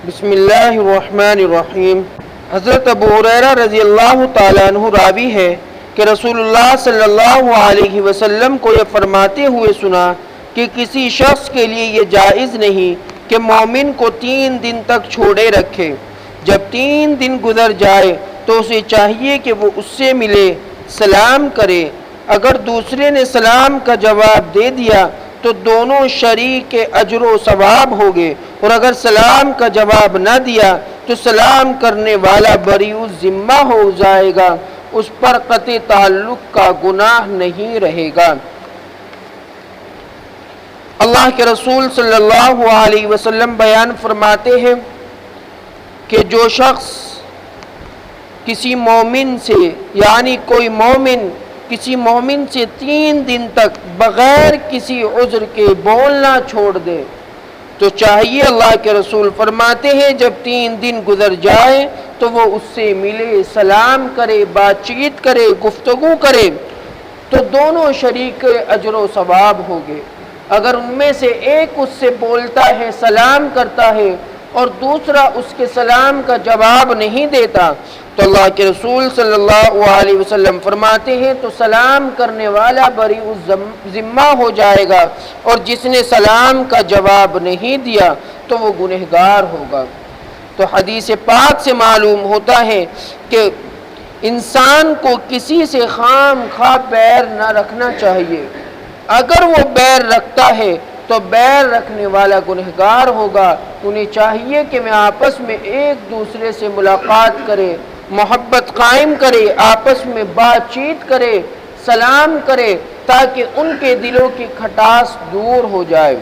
بسم اللہ الرحمن الرحیم۔ حضرت ابو ہریرہ رضی اللہ تعالیٰ عنہ راوی ہے کہ رسول اللہ صلی اللہ علیہ وسلم کو یہ فرماتے ہوئے سنا کہ کسی شخص کے لیے یہ جائز نہیں کہ مومن کو 3 دن تک چھوڑے رکھے۔ جب 3 دن گزر جائے تو اسے چاہیے کہ وہ اس سے ملے، سلام کرے۔ اگر دوسرے نے سلام کا جواب دے دیا تو دونوں شریک کے اجر و ثواب ہوگے، اور اگر سلام کا جواب نہ دیا تو سلام کرنے والا بریء الذمہ ہو جائے گا، اس پر قطع تعلق کا گناہ نہیں رہے گا۔ اللہ کے رسول صلی اللہ علیہ وسلم بیان فرماتے ہیں کہ جو شخص کسی مومن سے یعنی کوئی مومن کسی مومن سے 3 دن تک بغیر کسی عذر کے بولنا چھوڑ دے تو چاہیے، اللہ کے رسول فرماتے ہیں، جب 3 دن گزر جائے تو وہ اس سے ملے، سلام کرے، بات چیت کرے، گفتگو کرے، تو دونوں شریک اجر و ثواب ہوگے۔ اگر ان میں سے ایک اس سے بولتا ہے، سلام کرتا ہے، اور دوسرا اس کے سلام کا جواب نہیں دیتا تو اللہ کے رسول صلی اللہ علیہ وسلم فرماتے ہیں تو سلام کرنے والا بریء الذمہ ہو جائے گا، اور جس نے سلام کا جواب نہیں دیا تو وہ گنہگار ہوگا۔ تو حدیث پاک سے معلوم ہوتا ہے کہ انسان کو کسی سے خام خواہ بیر نہ رکھنا چاہیے۔ اگر وہ بیر رکھتا ہے تو بیر رکھنے والا گنہگار ہوگا۔ انہیں چاہیے کہ میں آپس میں ایک دوسرے سے ملاقات کرے، محبت قائم کرے، آپس میں بات چیت کرے، سلام کرے، تاکہ ان کے دلوں کی کھٹاس دور ہو جائے۔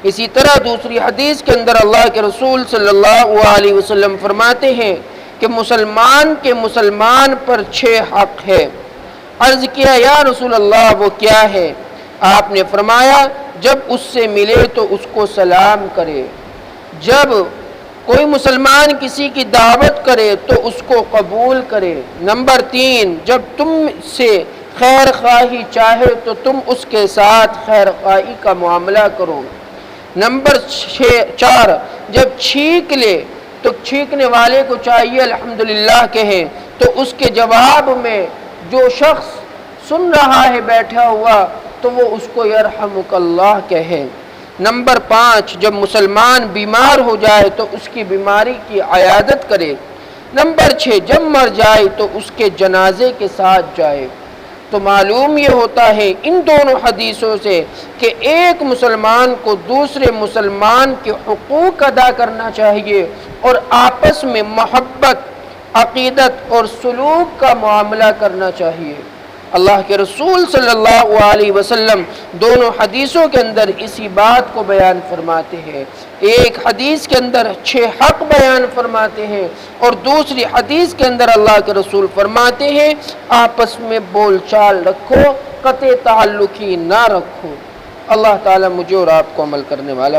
اسی طرح دوسری حدیث کے اندر اللہ کے رسول صلی اللہ علیہ وسلم فرماتے ہیں کہ مسلمان کے مسلمان پر 6 حق ہے۔ عرض کیا، یا رسول اللہ وہ کیا ہے؟ آپ نے فرمایا، جب اس سے ملے تو اس کو سلام کرے، جب کوئی مسلمان کسی کی دعوت کرے تو اس کو قبول کرے۔ نمبر 3، جب تم سے خیر خواہی چاہے تو تم اس کے ساتھ خیر خواہی کا معاملہ کرو۔ نمبر 4، جب چھینک لے تو چھینکنے والے کو چاہیے الحمدللہ کہے، تو اس کے جواب میں جو شخص سن رہا ہے بیٹھا ہوا تو وہ اس کو یرحمک اللہ کہے۔ نمبر 5، جب مسلمان بیمار ہو جائے تو اس کی بیماری کی عیادت کرے۔ نمبر 6، جب مر جائے تو اس کے جنازے کے ساتھ جائے۔ تو معلوم یہ ہوتا ہے ان دونوں حدیثوں سے کہ ایک مسلمان کو دوسرے مسلمان کے حقوق ادا کرنا چاہیے، اور آپس میں محبت، عقیدت اور سلوک کا معاملہ کرنا چاہیے۔ اللہ کے رسول صلی اللہ علیہ وسلم دونوں حدیثوں کے اندر اسی بات کو بیان فرماتے ہیں۔ ایک حدیث کے اندر 6 حق بیان فرماتے ہیں، اور دوسری حدیث کے اندر اللہ کے رسول فرماتے ہیں آپس میں بول چال رکھو، قطع تعلقی نہ رکھو۔ اللہ تعالیٰ مجھے اور آپ کو عمل کرنے والا